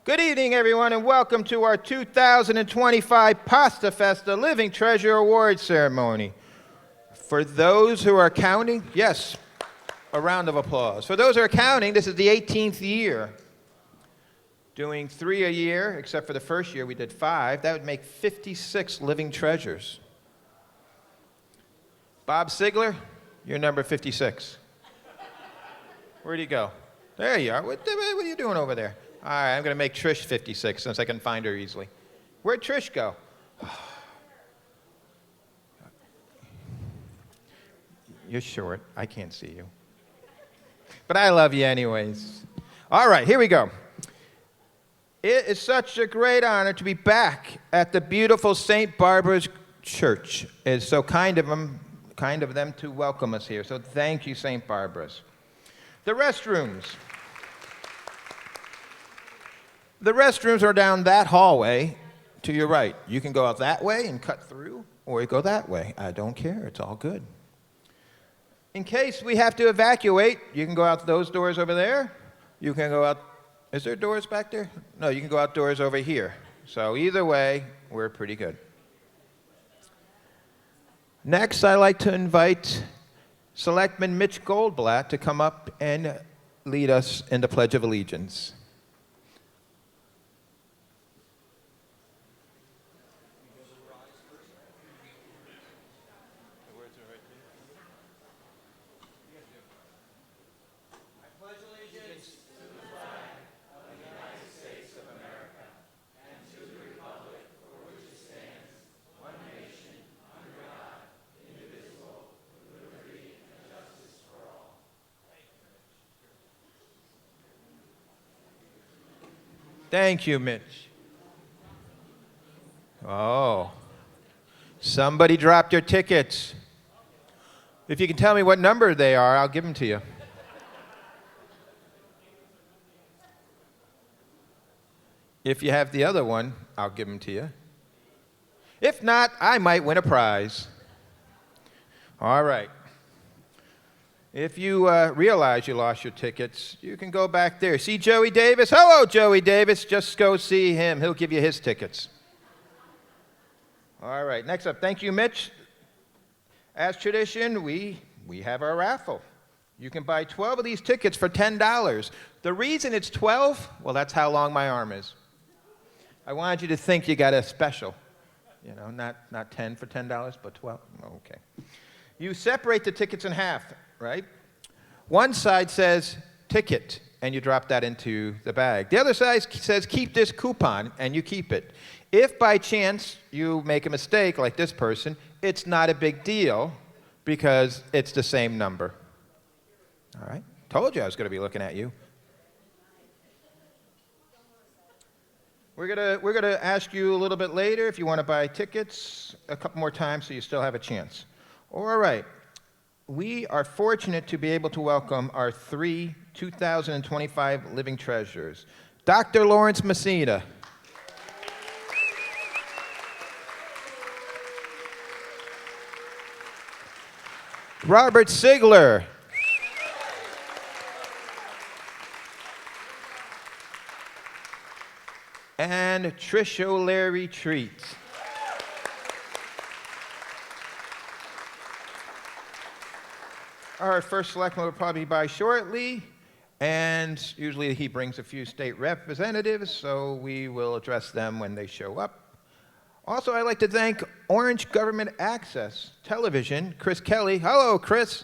Good evening, everyone, and welcome to our 2025 Pasta Festa Living Treasure Awards Ceremony. For those who are counting, yes, a round of applause. For those who are counting, this is the 18th year. Doing 3 a year, except for the first year we did 5, that would make 56 living treasures. Bob Sigler, you're number 56. Where'd he go? There you are. What are you doing over there? All right, I'm going to make Trish 56 since I can find her easily. Where'd Trish go? You're short. I can't see you. But I love you anyways. All right, here we go. It is such a great honor to be back at the beautiful St. Barbara's Church. It's so kind of them to welcome us here. So thank you, St. Barbara's. The restrooms. The restrooms are down that hallway to your right. You can go out that way and cut through, or you go that way. I don't care. It's all good. In case we have to evacuate, you can go out those doors over there. You can go out. Is there doors back there? No, you can go outdoors over here. So either way, we're pretty good. Next, I'd like to invite Selectman Mitch Goldblatt to come up and lead us in the Pledge of Allegiance. Thank you, Mitch. Oh, somebody dropped your tickets. If you can tell me what number they are, I'll give them to you. If you have the other one, I'll give them to you. If not, I might win a prize. All right. If you realize you lost your tickets, you can go back there. See Joey Davis? Hello, Joey Davis. Just go see him. He'll give you his tickets. All right, next up, thank you, Mitch. As tradition, we have our raffle. You can buy 12 of these tickets for $10. The reason it's 12, well, that's how long my arm is. I wanted you to think you got a special. You know, not 10 for $10, but 12. Okay. You separate the tickets in half. Right? One side says ticket, and you drop that into the bag. The other side says keep this coupon, and you keep it. If by chance you make a mistake like this person, it's not a big deal because it's the same number. All right? Told you I was going to be looking at you. We're gonna ask you a little bit later if you want to buy tickets a couple more times so you still have a chance. All right. We are fortunate to be able to welcome our 3 2025 living treasures. Dr. Lawrence Messina. Robert Sigler. And Trish O'Leary Treat. Our first selectman will probably be by shortly, and usually he brings a few state representatives, so we will address them when they show up. Also, I'd like to thank Orange Government Access Television, Chris Kelly. Hello, Chris.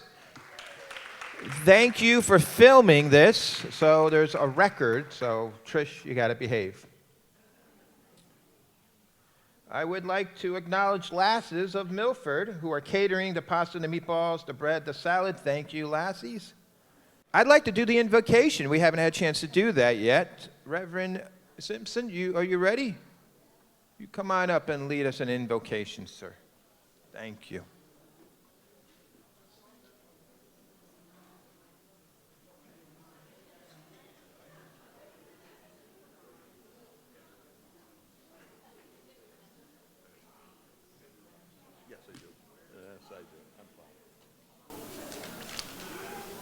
Thank you for filming this, so there's a record, so Trish, you gotta behave. I would like to acknowledge Lasses of Milford, who are catering the pasta, the meatballs, the bread, the salad. Thank you, Lassies. I'd like to do the invocation. We haven't had a chance to do that yet. Reverend Simpson, are you ready? You come on up and lead us in invocation, sir. Thank you.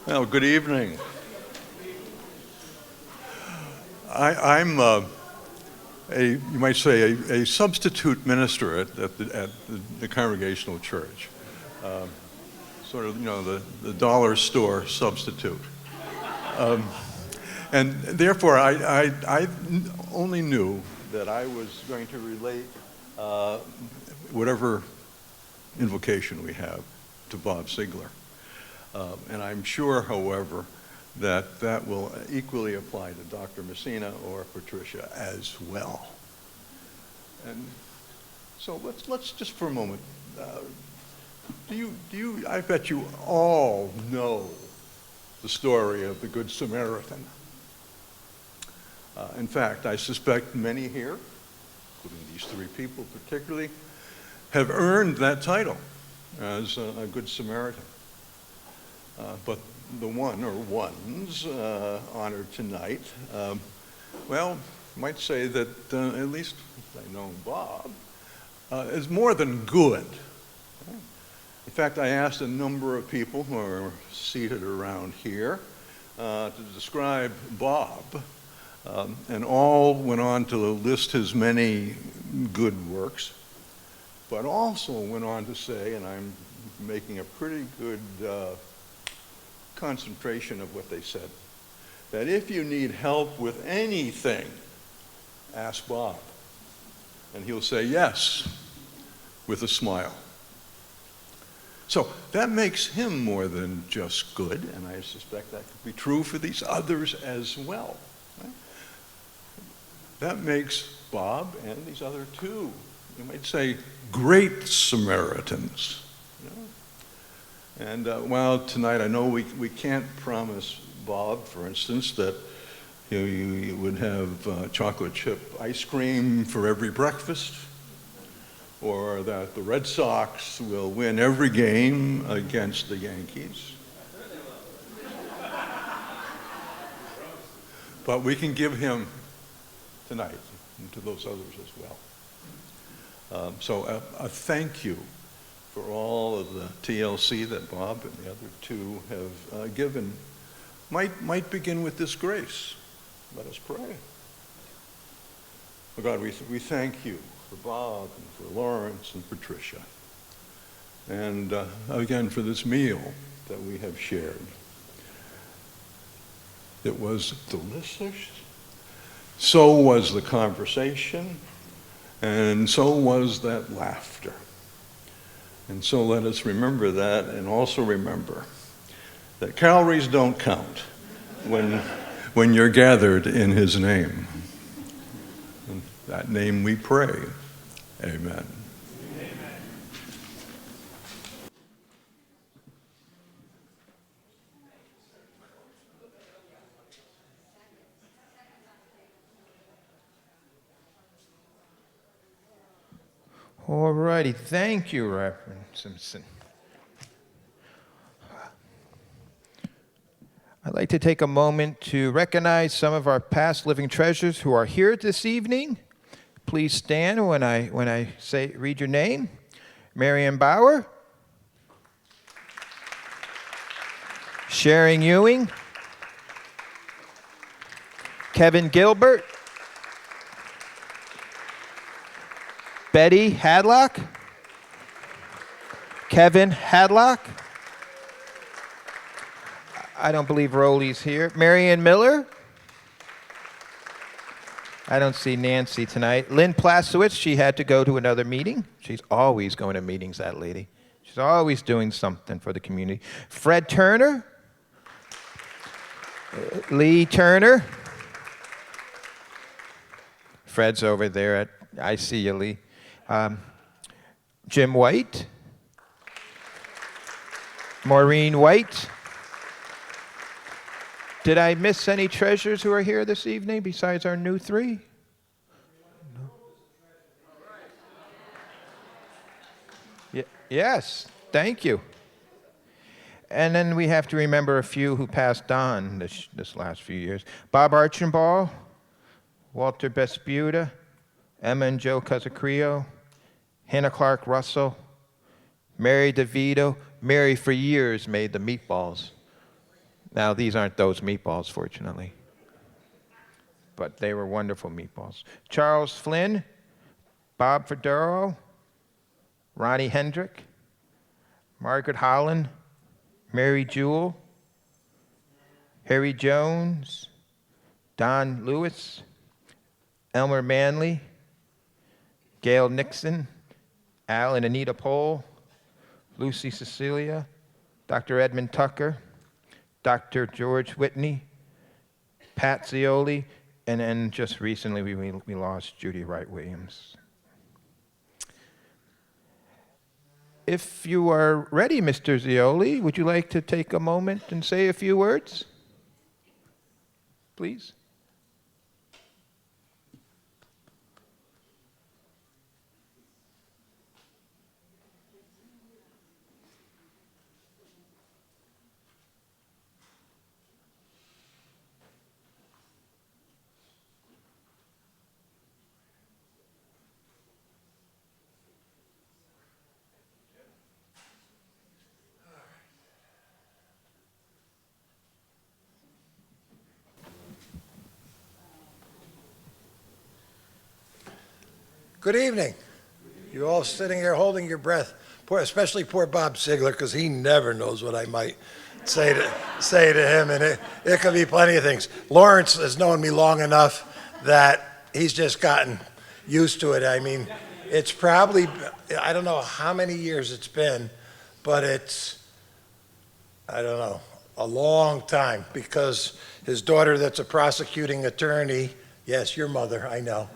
Well, good evening. I'm you might say, a substitute minister at the Congregational Church. Sort of, the dollar store substitute. And therefore, I only knew that I was going to relate whatever invocation we have to Bob Sigler. And I'm sure, however, that will equally apply to Dr. Messina or Patricia as well. And so let's just for a moment, I bet you all know the story of the Good Samaritan. In fact, I suspect many here, including these three people particularly, have earned that title as a Good Samaritan. But the one or ones honored tonight, well, might say that at least I know Bob, is more than good. In fact, I asked a number of people who are seated around here to describe Bob, and all went on to list his many good works, but also went on to say, and I'm making a pretty good concentration of what they said, that if you need help with anything, ask Bob. And he'll say yes, with a smile. So that makes him more than just good, and I suspect that could be true for these others as well. Right? That makes Bob and these other two, you might say, great Samaritans. And while tonight I know we can't promise Bob, for instance, that you would have chocolate chip ice cream for every breakfast, or that the Red Sox will win every game against the Yankees. But we can give him tonight, and to those others as well. So a thank you for all of the TLC that Bob and the other two have given. Might begin with this grace. Let us pray. Oh God, we thank you for Bob and for Lawrence and Patricia. And again, for this meal that we have shared. It was delicious. So was the conversation. And so was that laughter. And so let us remember that, and also remember that calories don't count when you're gathered in his name. In that name we pray. Amen. All righty. Thank you, Reverend Simpson. I'd like to take a moment to recognize some of our past living treasures who are here this evening. Please stand when I read your name. Marion Bauer, Sharon Ewing, Kevin Gilbert, Betty Hadlock, Kevin Hadlock. I don't believe Rolly's here. Marianne Miller. I don't see Nancy tonight. Lynn Plasowitz, she had to go to another meeting. She's always going to meetings, that lady. She's always doing something for the community. Fred Turner. Lee Turner. Fred's over there. I see you, Lee. Jim White. Maureen White. Did I miss any treasures who are here this evening besides our new three? No. Yes, thank you. And then we have to remember a few who passed on this last few years. Bob Archambault, Walter Besputa, Emma and Joe Casacrio, Hannah Clark Russell, Mary DeVito. Mary for years made the meatballs. Now, these aren't those meatballs, fortunately. but they were wonderful meatballs. Charles Flynn, Bob Fedoro, Ronnie Hendrick, Margaret Holland, Mary Jewell, Harry Jones, Don Lewis, Elmer Manley, Gail Nixon, Al and Anita Pohl, Lucy Cecilia, Dr. Edmund Tucker, Dr. George Whitney, Pat Zioli, and then just recently we lost Judy Wright Williams. If you are ready, Mr. Zioli, would you like to take a moment and say a few words? Please. Good evening. You're all sitting here holding your breath, especially poor Bob Sigler, because he never knows what I might say to him, and it could be plenty of things. Lawrence has known me long enough that he's just gotten used to it. I mean, it's probably, I don't know how many years it's been, but it's, I don't know, a long time, because his daughter that's a prosecuting attorney, yes, your mother, I know,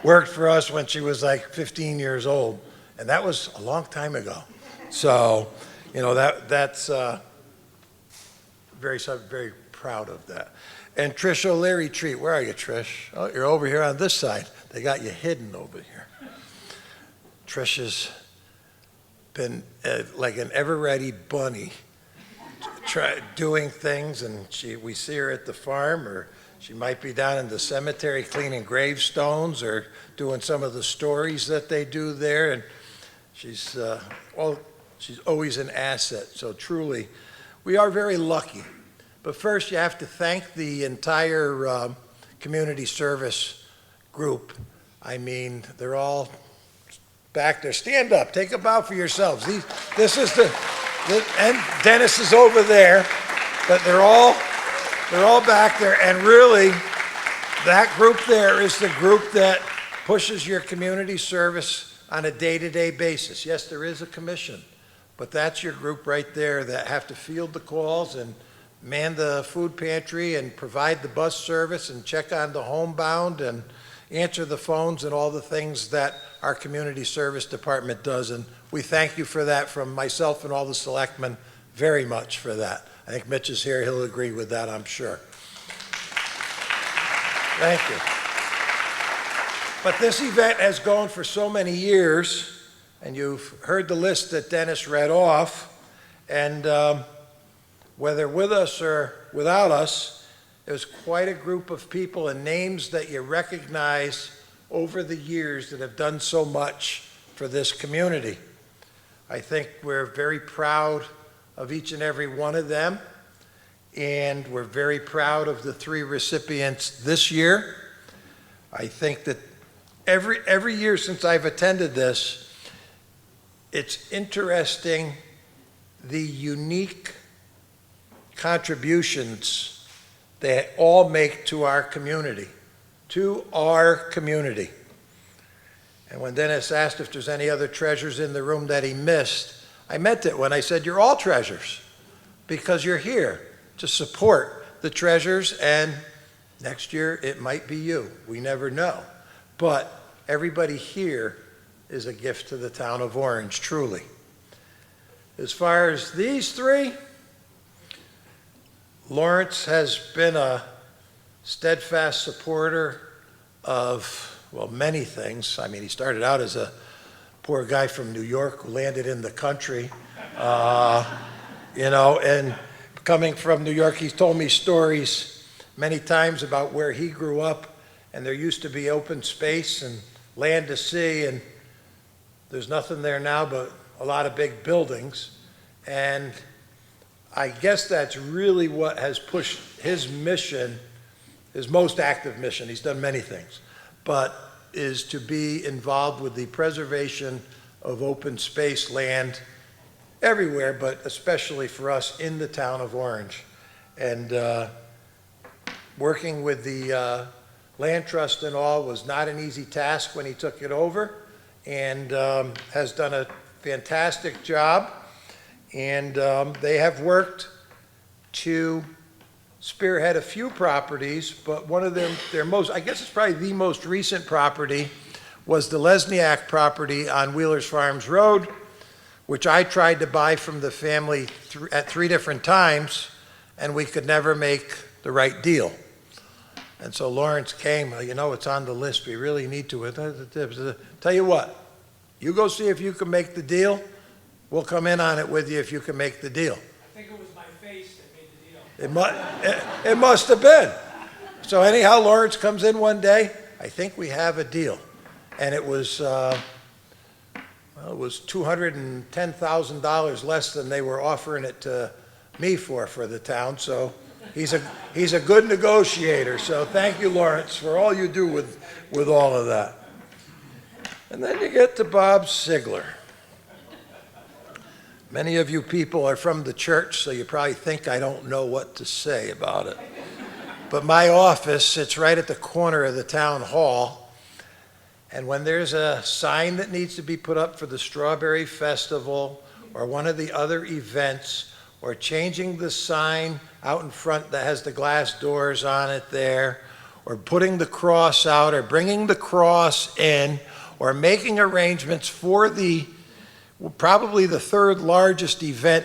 worked for us when she was like 15 years old, and that was a long time ago. So, you know, that's very proud of that. And Trish O'Leary Treat, where are you, Trish? Oh, you're over here on this side. They got you hidden over here. Trish has been like an ever-ready bunny, doing things, and we see her at the farm, or she might be down in the cemetery cleaning gravestones or doing some of the stories that they do there. And she's always an asset. So truly, we are very lucky. But first, you have to thank the entire community service group. I mean, they're all back there. Stand up. Take a bow for yourselves. This is and Dennis is over there, but they're all back there, and really, that group there is the group that pushes your community service on a day-to-day basis. Yes, there is a commission, but that's your group right there that have to field the calls and man the food pantry and provide the bus service and check on the homebound and answer the phones and all the things that our community service department does. And we thank you for that, from myself and all the selectmen, very much for that. I think Mitch is here. He'll agree with that, I'm sure. Thank you. But this event has gone for so many years, and you've heard the list that Dennis read off, and whether with us or without us, there's quite a group of people and names that you recognize over the years that have done so much for this community. I think we're very proud of each and every one of them, and we're very proud of the 3 recipients this year. I think that every year since I've attended this, it's interesting the unique contributions they all make to our community, And when Dennis asked if there's any other treasures in the room that he missed, I meant it when I said you're all treasures, because you're here to support the treasures, and next year it might be you. We never know. But everybody here is a gift to the town of Orange, truly. As far as these 3, Lawrence has been a steadfast supporter of, well, many things. I mean, he started out as a poor guy from New York who landed in the country, and coming from New York, he's told me stories many times about where he grew up, and there used to be open space and land to see, and there's nothing there now but a lot of big buildings. And I guess that's really what has pushed his mission his most active mission, he's done many things, but is to be involved with the preservation of open space land everywhere, but especially for us in the town of Orange. And working with the land trust and all was not an easy task when he took it over, and has done a fantastic job. And they have worked to spearhead a few properties, but one of them, their most, I guess it's probably the most recent property, was the Lesniak property on Wheelers Farms Road, which I tried to buy from the family at 3 different times, and we could never make the right deal. And so Lawrence came, you know, it's on the list, we really need to. Tell you what, you go see if you can make the deal, we'll come in on it with you if you can make the deal. I think it was my face that made the deal. It must have been. So anyhow, Lawrence comes in one day, I think we have a deal. And it was $210,000 less than they were offering it to me for the town. So he's a good negotiator. So thank you, Lawrence, for all you do with all of that. And then you get to Bob Sigler. Many of you people are from the church, so you probably think I don't know what to say about it. But my office sits right at the corner of the town hall, and when there's a sign that needs to be put up for the Strawberry Festival or one of the other events, or changing the sign out in front that has the glass doors on it there, or putting the cross out, or bringing the cross in, or making arrangements for probably the 3rd largest event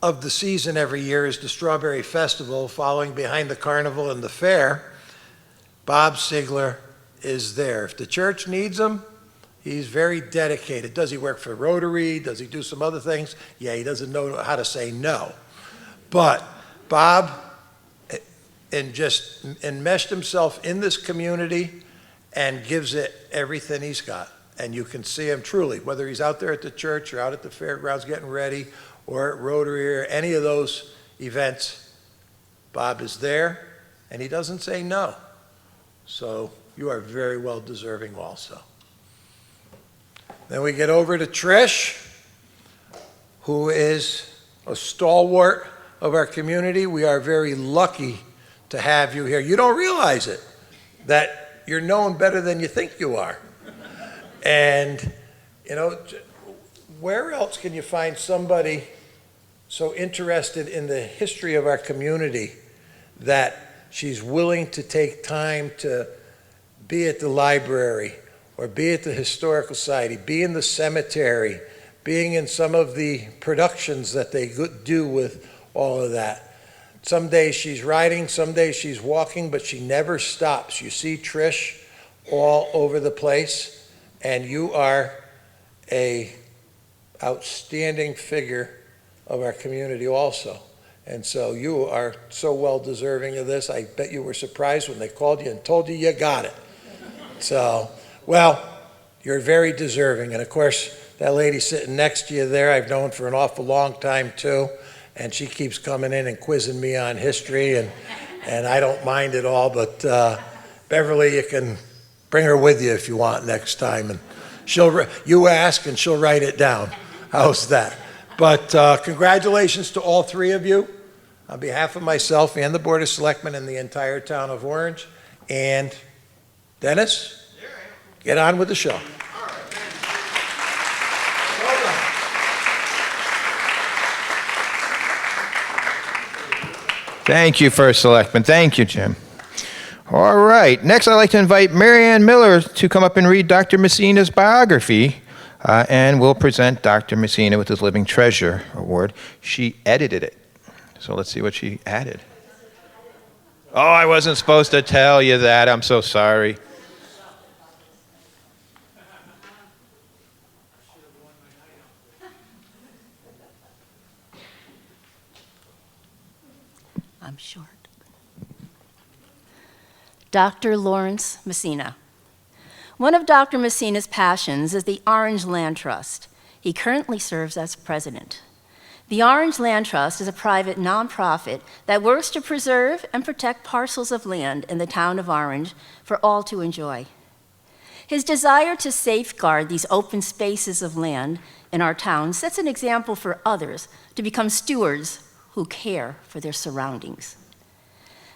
of the season every year is the Strawberry Festival, following behind the carnival and the fair. Bob Sigler is there. If the church needs him, he's very dedicated. Does he work for Rotary? Does he do some other things? Yeah, he doesn't know how to say no. But Bob enmeshed himself in this community and gives it everything he's got. And you can see him truly, whether he's out there at the church or out at the fairgrounds getting ready or at Rotary or any of those events, Bob is there and he doesn't say no. So you are very well deserving also. Then we get over to Trish, who is a stalwart of our community. We are very lucky to have you here. You don't realize it, that you're known better than you think you are. And, you know, where else can you find somebody so interested in the history of our community that she's willing to take time to be at the library or be at the Historical Society, be in the cemetery, being in some of the productions that they do with all of that. Some days she's riding, some days she's walking, but she never stops. You see Trish all over the place. And you are a outstanding figure of our community also. And so you are so well deserving of this. I bet you were surprised when they called you and told you you got it. So, well, you're very deserving. And of course, that lady sitting next to you there, I've known for an awful long time too. And she keeps coming in and quizzing me on history, and I don't mind at all. But Beverly, you can bring her with you if you want next time, and you ask and she'll write it down. How's that? But congratulations to all 3 of you on behalf of myself and the Board of Selectmen and the entire town of Orange. And Dennis, get on with the show. Thank you, First Selectman. Thank you, Jim. All right. Next, I'd like to invite Marianne Miller to come up and read Dr. Messina's biography, and we'll present Dr. Messina with his Living Treasure Award. She edited it, so let's see what she added. Oh, I wasn't supposed to tell you that. I'm so sorry. I'm short. Dr. Lawrence Messina. One of Dr. Messina's passions is the Orange Land Trust. He currently serves as president. The Orange Land Trust is a private nonprofit that works to preserve and protect parcels of land in the town of Orange for all to enjoy. His desire to safeguard these open spaces of land in our town sets an example for others to become stewards who care for their surroundings.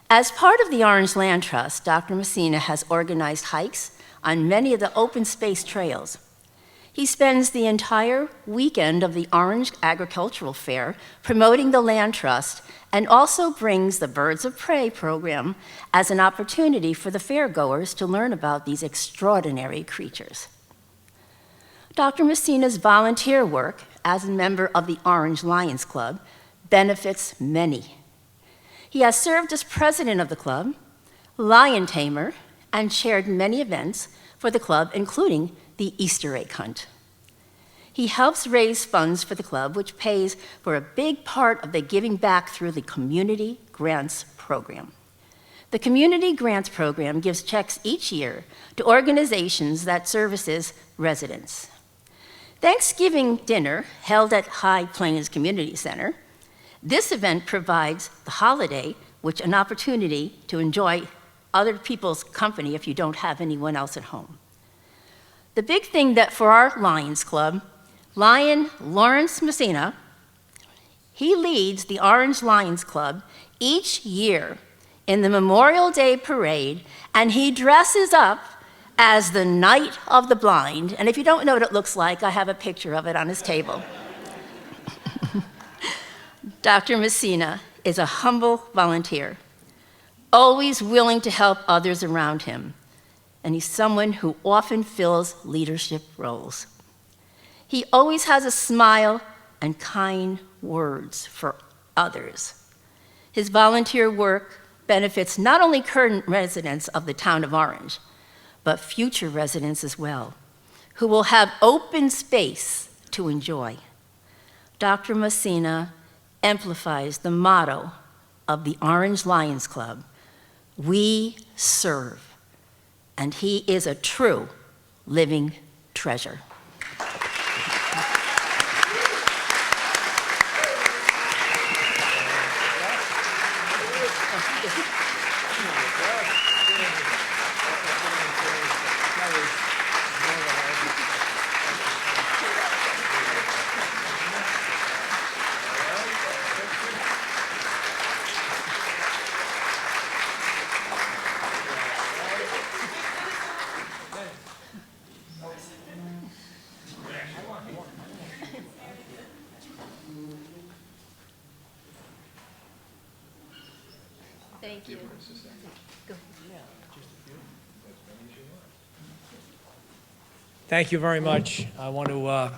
As part of the Orange Land Trust, Dr. Messina has organized hikes on many of the open space trails. He spends the entire weekend of the Orange Agricultural Fair promoting the Land Trust and also brings the Birds of Prey program as an opportunity for the fairgoers to learn about these extraordinary creatures. Dr. Messina's volunteer work as a member of the Orange Lions Club benefits many. He has served as president of the club, lion tamer, and chaired many events for the club, including the Easter egg hunt. He helps raise funds for the club, which pays for a big part of the giving back through the Community Grants Program. The Community Grants Program gives checks each year to organizations that services residents. Thanksgiving dinner, held at High Plains Community Center, this event provides the holiday, which an opportunity to enjoy other people's company if you don't have anyone else at home. The big thing that for our Lions Club, Lion Lawrence Messina, he leads the Orange Lions Club each year in the Memorial Day Parade, and he dresses up as the Knight of the Blind. And if you don't know what it looks like, I have a picture of it on his table. Dr. Messina is a humble volunteer, always willing to help others around him, and he's someone who often fills leadership roles. He always has a smile and kind words for others. His volunteer work benefits not only current residents of the town of Orange, but future residents as well, who will have open space to enjoy. Dr. Messina amplifies the motto of the Orange Lions Club, "We serve," and he is a true living treasure. Thank you. Thank you very much. I want to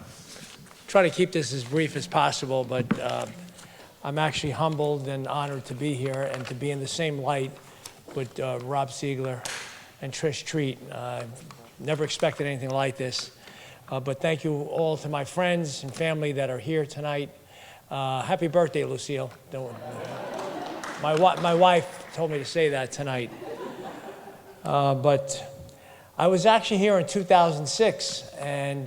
try to keep this as brief as possible, but I'm actually humbled and honored to be here and to be in the same light with Rob Siegler and Trish Treat. Never expected anything like this, but thank you all to my friends and family that are here tonight. Happy birthday, Lucille. My wife told me to say that tonight. But I was actually here in 2006, and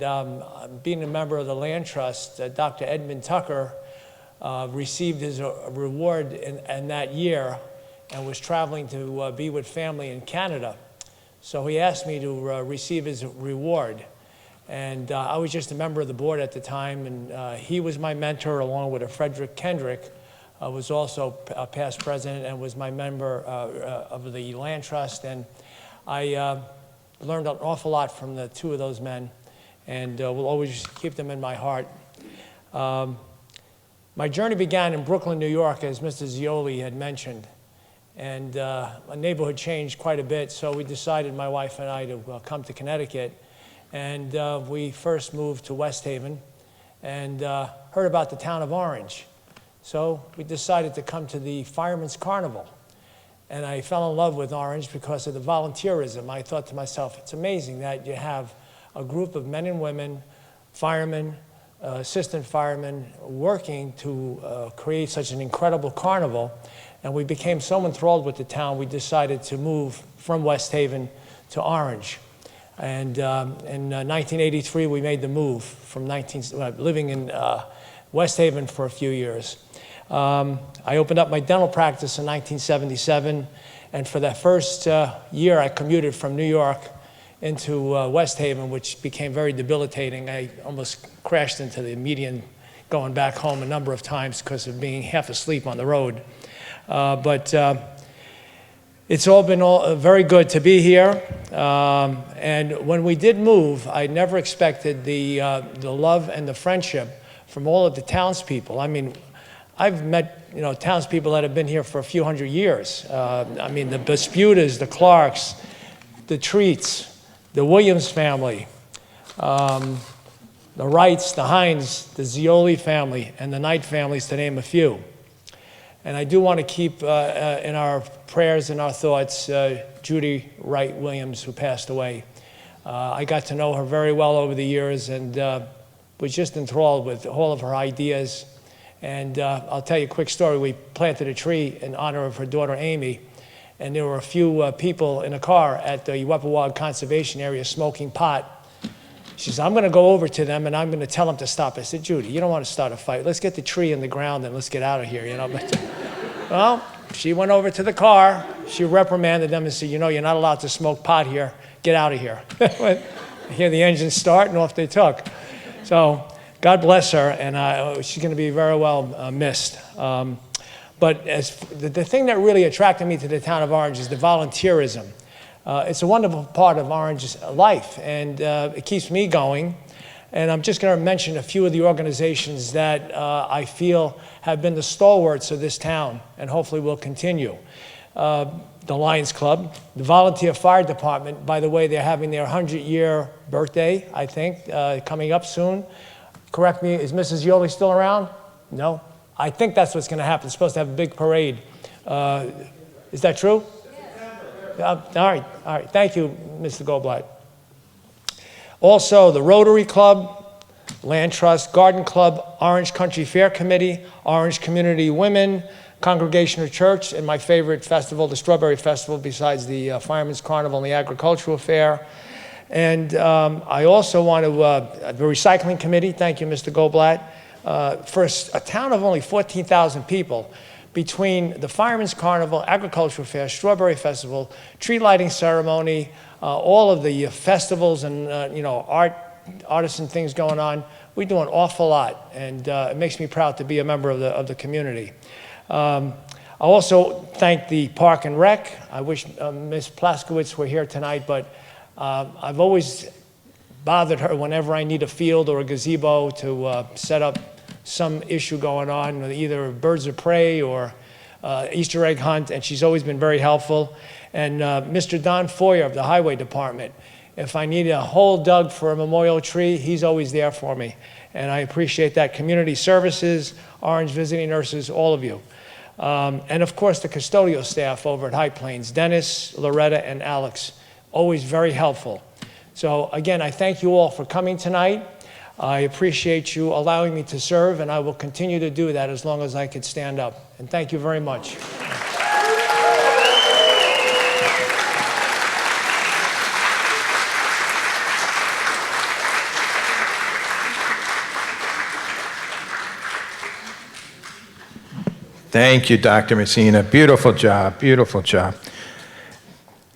being a member of the Land Trust, Dr. Edmund Tucker received his reward in that year and was traveling to be with family in Canada. So he asked me to receive his reward. And I was just a member of the board at the time, and he was my mentor, along with a Frederick Kendrick, was also a past president and was my member of the Land Trust. And I learned an awful lot from the two of those men, and will always keep them in my heart. My journey began in Brooklyn, New York, as Mr. Zioli had mentioned. And my neighborhood changed quite a bit, so we decided, my wife and I, to come to Connecticut. And we first moved to West Haven and heard about the town of Orange. So we decided to come to the Fireman's Carnival. And I fell in love with Orange because of the volunteerism. I thought to myself, it's amazing that you have a group of men and women, firemen, assistant firemen, working to create such an incredible carnival. And we became so enthralled with the town, we decided to move from West Haven to Orange. And in 1983, we made the move from living in West Haven for a few years. I opened up my dental practice in 1977, and for that first year, I commuted from New York into West Haven, which became very debilitating. I almost crashed into the median going back home a number of times because of being half asleep on the road. But it's all been very good to be here. And when we did move, I never expected the love and the friendship from all of the townspeople. I mean, I've met, townspeople that have been here for a few hundred years. I mean, the Besputas, the Clarks, the Treats, the Williams family, the Wrights, the Hines, the Zioli family, and the Knight families, to name a few. And I do want to keep in our prayers and our thoughts Judy Wright Williams, who passed away. I got to know her very well over the years and was just enthralled with all of her ideas. And I'll tell you a quick story. We planted a tree in honor of her daughter, Amy, and there were a few people in a car at the Wepawag Conservation Area smoking pot. She said, I'm going to go over to them and I'm going to tell them to stop. I said, Judy, you don't want to start a fight. Let's get the tree in the ground and let's get out of here, Well, she went over to the car. She reprimanded them and said, you're not allowed to smoke pot here. Get out of here. I hear the engine start and off they took. So God bless her, and she's going to be very well missed. But as the thing that really attracted me to the town of Orange is the volunteerism. It's a wonderful part of Orange's life, and it keeps me going. And I'm just going to mention a few of the organizations that I feel have been the stalwarts of this town, and hopefully will continue. The Lions Club, the Volunteer Fire Department. By the way, they're having their 100-year birthday, I think, coming up soon. Correct me, is Mrs. Yoli still around? No? I think that's what's going to happen. It's supposed to have a big parade. Is that true? All right. Thank you, Mr. Goldblatt. Also, the Rotary Club, Land Trust, Garden Club, Orange Country Fair Committee, Orange Community Women, Congregational Church, and my favorite festival, the Strawberry Festival, besides the Fireman's Carnival and the Agricultural Fair. And I also want to, the Recycling Committee, thank you, Mr. Goldblatt. For a town of only 14,000 people, between the Fireman's Carnival, Agricultural Fair, Strawberry Festival, tree lighting ceremony, all of the festivals and artisan things going on, we do an awful lot, and it makes me proud to be a member of the community. I also thank the Park and Rec. I wish Ms. Plaskowitz were here tonight, but I've always bothered her whenever I need a field or a gazebo to set up some issue going on, either birds of prey or Easter egg hunt, and she's always been very helpful. And Mr. Don Foyer of the Highway Department, if I need a hole dug for a memorial tree, he's always there for me. And I appreciate that. Community Services, Orange Visiting Nurses, all of you. And of course, the custodial staff over at High Plains, Dennis, Loretta, and Alex, always very helpful. So again, I thank you all for coming tonight. I appreciate you allowing me to serve, and I will continue to do that as long as I can stand up. And thank you very much. Thank you, Dr. Messina. Beautiful job, beautiful job.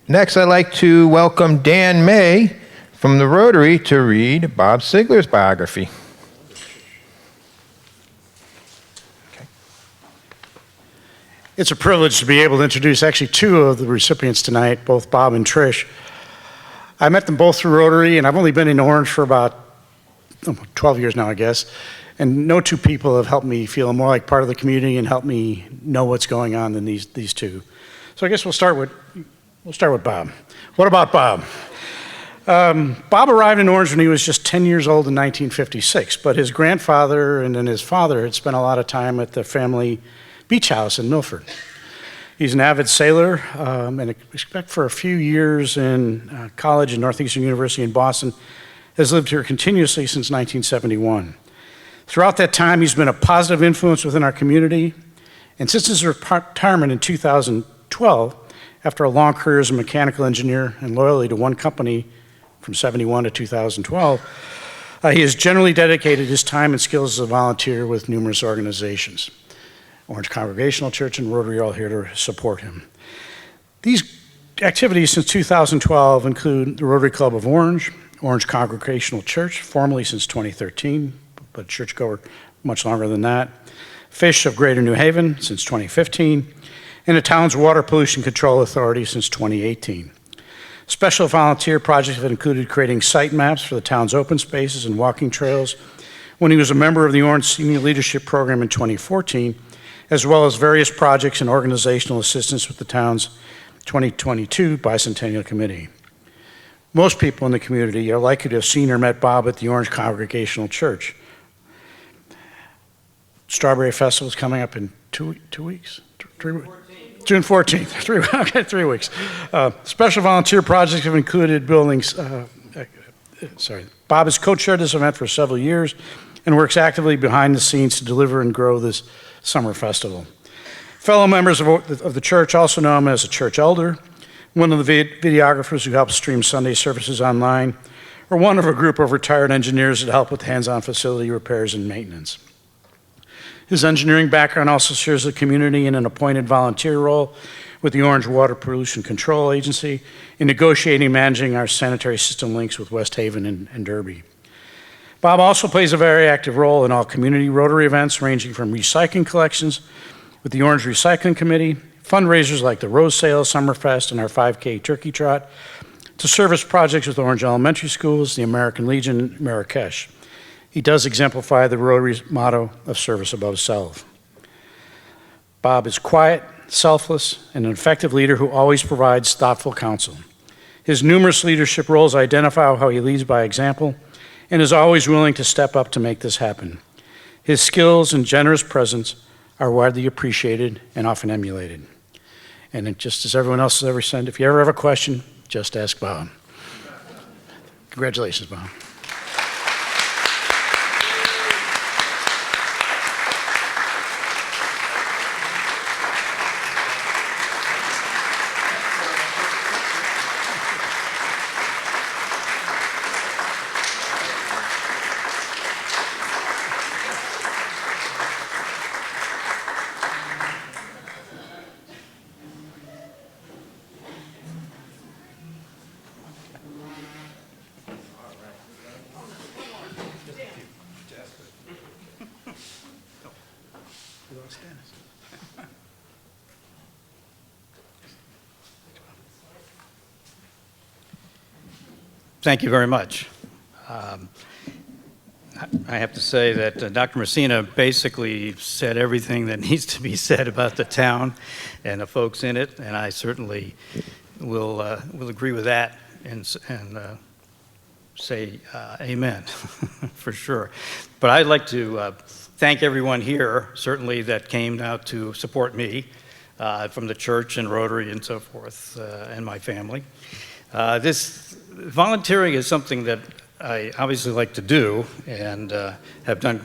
Next, I'd like to welcome Dan May from the Rotary to read Bob Sigler's biography. Okay. It's a privilege to be able to introduce actually two of the recipients tonight, both Bob and Trish. I met them both through Rotary, and I've only been in Orange for about 12 years now, I guess. And no two people have helped me feel more like part of the community and helped me know what's going on than these two. So I guess we'll start with Bob. What about Bob? Bob arrived in Orange when he was just 10 years old in 1956, but his grandfather and then his father had spent a lot of time at the family beach house in Milford. He's an avid sailor, and except for a few years in college at Northeastern University in Boston, has lived here continuously since 1971. Throughout that time, he's been a positive influence within our community, and since his retirement in 2012, after a long career as a mechanical engineer and loyalty to one company from 71 to 2012, He has generally dedicated his time and skills as a volunteer with numerous organizations. Orange Congregational Church and Rotary are all here to support him. These activities since 2012 include the Rotary Club of Orange, Orange Congregational Church, formerly since 2013, but churchgoer much longer than that, Fish of Greater New Haven since 2015, and the town's Water Pollution Control Authority since 2018. Special volunteer projects have included creating site maps for the town's open spaces and walking trails when he was a member of the Orange Senior Leadership Program in 2014, as well as various projects and organizational assistance with the town's 2022 Bicentennial Committee. Most people in the community are likely to have seen or met Bob at the Orange Congregational Church. Strawberry Festival is coming up in 2 weeks? June 14th, 3 weeks. Special volunteer projects have included buildings, Bob has co-chaired this event for several years and works actively behind the scenes to deliver and grow this summer festival. Fellow members of the church also know him as a church elder, one of the videographers who helps stream Sunday services online, or one of a group of retired engineers that help with hands-on facility repairs and maintenance. His engineering background also serves the community in an appointed volunteer role with the Orange Water Pollution Control Agency in negotiating and managing our sanitary system links with West Haven and Derby. Bob also plays a very active role in all community Rotary events ranging from recycling collections with the Orange Recycling Committee, fundraisers like the Rose Sale, Summerfest, and our 5K Turkey Trot, to service projects with Orange Elementary Schools, the American Legion, and Marrakesh. He does exemplify the Rotary's motto of service above self. Bob is quiet, selfless, and an effective leader who always provides thoughtful counsel. His numerous leadership roles identify how he leads by example and is always willing to step up to make this happen. His skills and generous presence are widely appreciated and often emulated. And just as everyone else has ever said, if you ever have a question, just ask Bob. Congratulations, Bob. Thank you very much. I have to say that Dr. Messina basically said everything that needs to be said about the town and the folks in it, and I certainly will agree with that and say amen for sure. But I'd like to thank everyone here, certainly that came out to support me from the church and Rotary and so forth, and my family. This volunteering is something that I obviously like to do and have done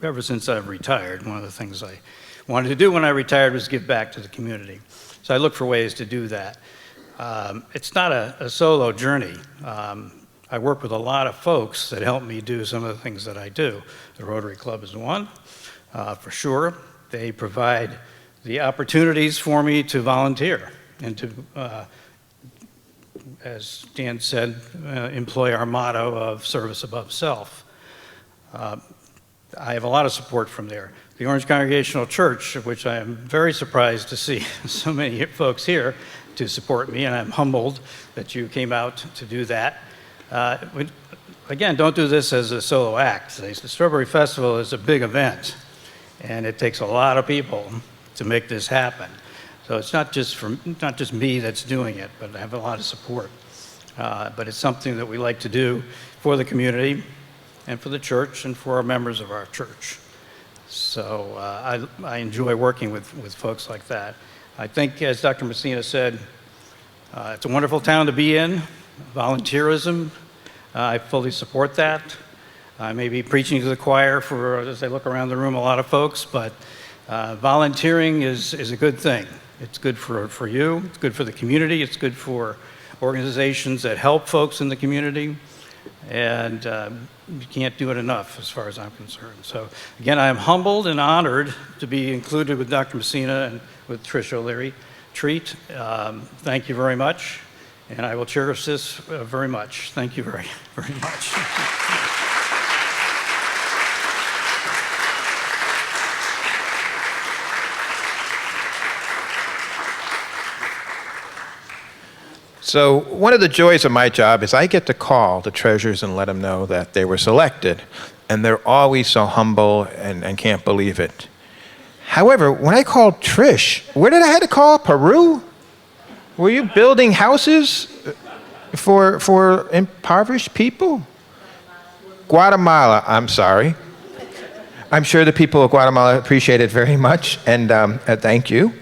ever since I've retired. One of the things I wanted to do when I retired was give back to the community. So I look for ways to do that. It's not a solo journey. I work with a lot of folks that help me do some of the things that I do. The Rotary Club is one, for sure. They provide the opportunities for me to volunteer and to as Dan said, employ our motto of service above self. I have a lot of support from there. The Orange Congregational Church, of which I am very surprised to see so many folks here to support me, and I'm humbled that you came out to do that. Again, don't do this as a solo act. The Strawberry Festival is a big event, and it takes a lot of people to make this happen. So it's not just me that's doing it, but I have a lot of support. But it's something that we like to do for the community and for the church and for our members of our church. So I enjoy working with folks like that. I think, as Dr. Messina said, it's a wonderful town to be in. Volunteerism, I fully support that. I may be preaching to the choir for, as I look around the room, a lot of folks, but volunteering is a good thing. It's good for you, it's good for the community, it's good for organizations that help folks in the community. And you can't do it enough as far as I'm concerned. So again, I am humbled and honored to be included with Dr. Messina and with Trish O'Leary Treat. Thank you very much, and I will cherish this very much. Thank you very, very much. So one of the joys of my job is I get to call the treasurers and let them know that they were selected. And they're always so humble and can't believe it. However, when I called Trish, where did I have to call? Peru? Were you building houses for impoverished people? Guatemala, I'm sorry. I'm sure the people of Guatemala appreciate it very much, and thank you.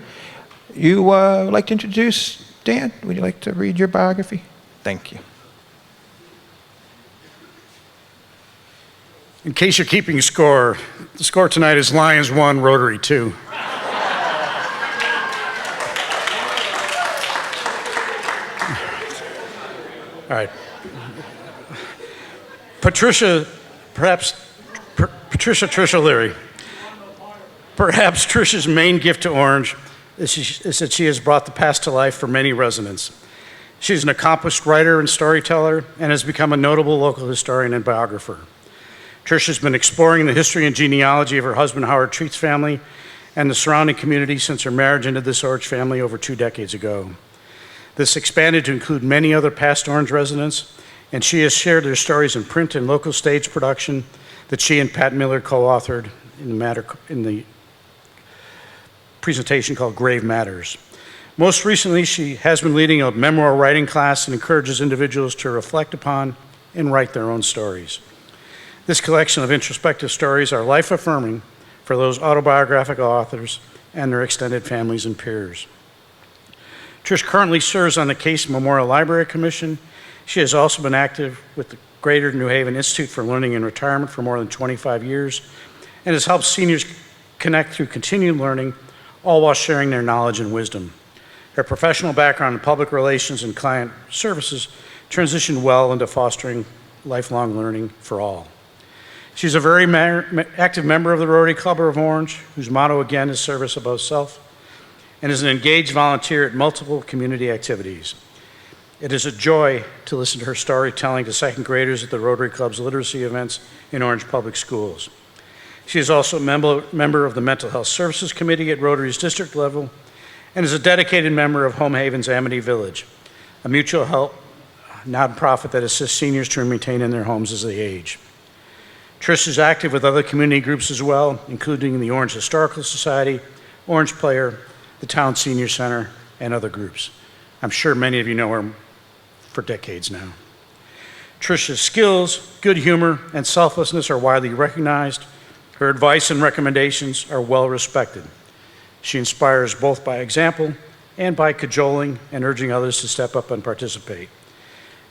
You would like to introduce Dan? Would you like to read your biography? Thank you. In case you're keeping score, the score tonight is Lions 1, Rotary 2. All right. Patricia Trish O'Leary. Perhaps Tricia's main gift to Orange is that she has brought the past to life for many residents. She's an accomplished writer and storyteller and has become a notable local historian and biographer. Trish has been exploring the history and genealogy of her husband Howard Treat's family and the surrounding community since her marriage into this Orange family over 2 decades ago. This expanded to include many other past Orange residents, and she has shared their stories in print and local stage production that she and Pat Miller co-authored in the presentation called Grave Matters. Most recently, she has been leading a memoir writing class and encourages individuals to reflect upon and write their own stories. This collection of introspective stories are life-affirming for those autobiographical authors and their extended families and peers. Trish currently serves on the Case Memorial Library Commission. She has also been active with the Greater New Haven Institute for Learning and Retirement for more than 25 years and has helped seniors connect through continued learning, all while sharing their knowledge and wisdom. Her professional background in public relations and client services transitioned well into fostering lifelong learning for all. She's a very active member of the Rotary Club of Orange, whose motto again is service above self, and is an engaged volunteer at multiple community activities. It is a joy to listen to her storytelling to second graders at the Rotary Club's literacy events in Orange Public Schools. She is also a member of the Mental Health Services Committee at Rotary's district level and is a dedicated member of Home Haven's Amity Village, a mutual help nonprofit that assists seniors to maintain in their homes as they age. Trish is active with other community groups as well, including the Orange Historical Society, Orange Player, the Town Senior Center, and other groups. I'm sure many of you know her for decades now. Trish's skills, good humor, and selflessness are widely recognized. Her advice and recommendations are well respected. She inspires both by example and by cajoling and urging others to step up and participate.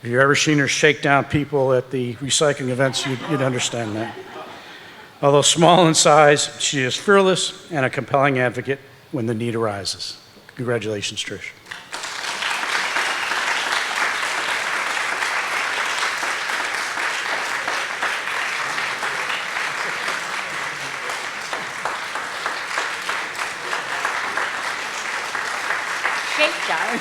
If you've ever seen her shake down people at the recycling events, you'd understand that. Although small in size, she is fearless and a compelling advocate when the need arises. Congratulations, Trish. Shakedown.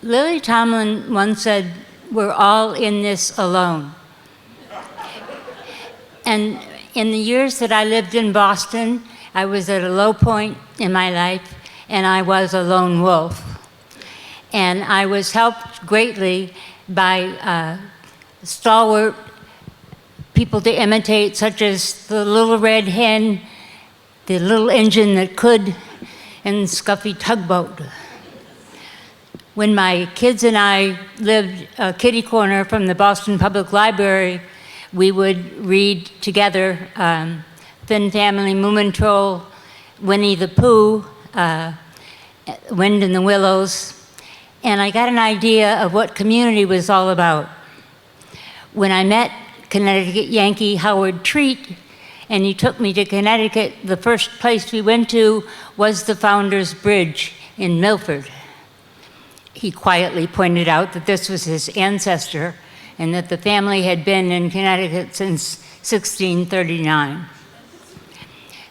Lily Tomlin once said, "We're all in this alone." And in the years that I lived in Boston, I was at a low point in my life, and I was a lone wolf. And I was helped greatly by stalwart people to imitate, such as the Little Red Hen, the Little Engine That Could, and Scuffy Tugboat. When my kids and I lived kitty corner from the Boston Public Library, we would read together Finn Family Moomin Troll, Winnie the Pooh, Wind in the Willows, and I got an idea of what community was all about. When I met Connecticut Yankee Howard Treat, and he took me to Connecticut, the first place we went to was the Founder's Bridge in Milford. He quietly pointed out that this was his ancestor and that the family had been in Connecticut since 1639.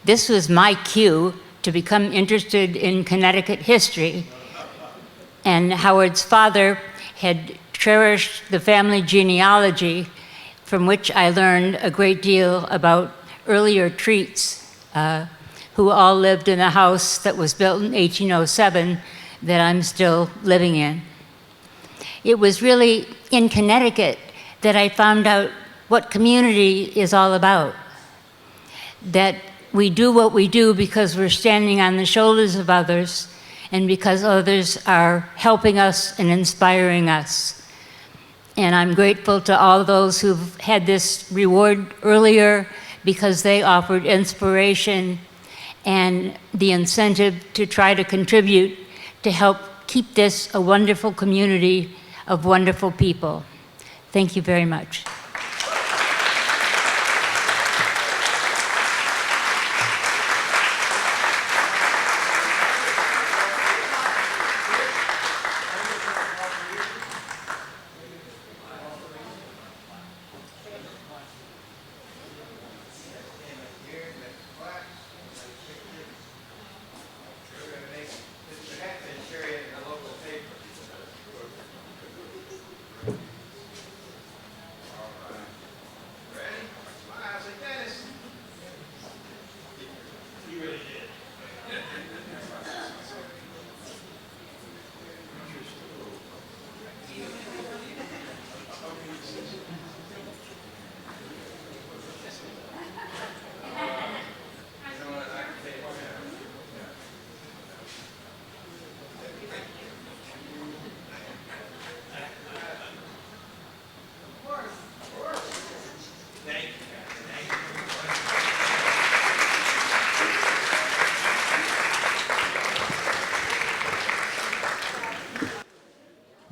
This was my cue to become interested in Connecticut history, and Howard's father had cherished the family genealogy, from which I learned a great deal about earlier Treats, who all lived in a house that was built in 1807 that I'm still living in. It was really in Connecticut that I found out what community is all about. That we do what we do because we're standing on the shoulders of others and because others are helping us and inspiring us. And I'm grateful to all those who've had this reward earlier because they offered inspiration and the incentive to try to contribute to help keep this a wonderful community of wonderful people. Thank you very much.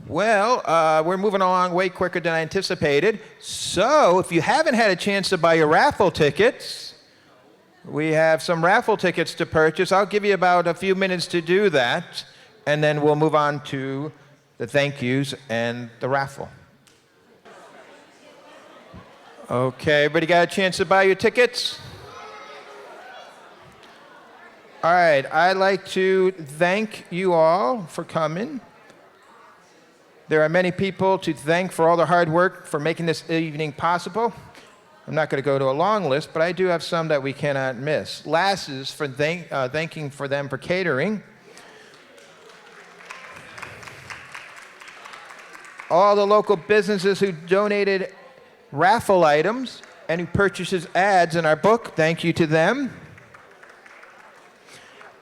Well, we're moving along way quicker than I anticipated. So if you haven't had a chance to buy your raffle tickets, we have some raffle tickets to purchase. I'll give you about a few minutes to do that, and then we'll move on to the thank yous and the raffle. Okay, everybody got a chance to buy your tickets? All right, I'd like to thank you all for coming. There are many people to thank for all the hard work for making this evening possible. I'm not going to go to a long list, but I do have some that we cannot miss. Lasses for thanking for them for catering. All the local businesses who donated raffle items and who purchases ads in our book, thank you to them.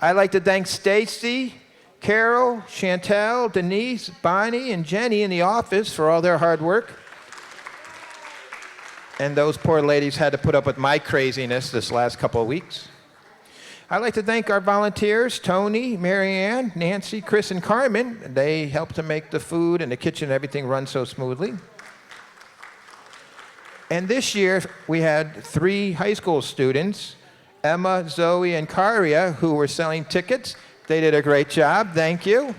I'd like to thank Stacy, Carol, Chantel, Denise, Bonnie, and Jenny in the office for all their hard work. And those poor ladies had to put up with my craziness this last couple of weeks. I'd like to thank our volunteers, Tony, Marianne, Nancy, Chris, and Carmen. They helped to make the food and the kitchen and everything run so smoothly. And this year, we had 3 high school students, Emma, Zoe, and Karia, who were selling tickets. They did a great job. Thank you.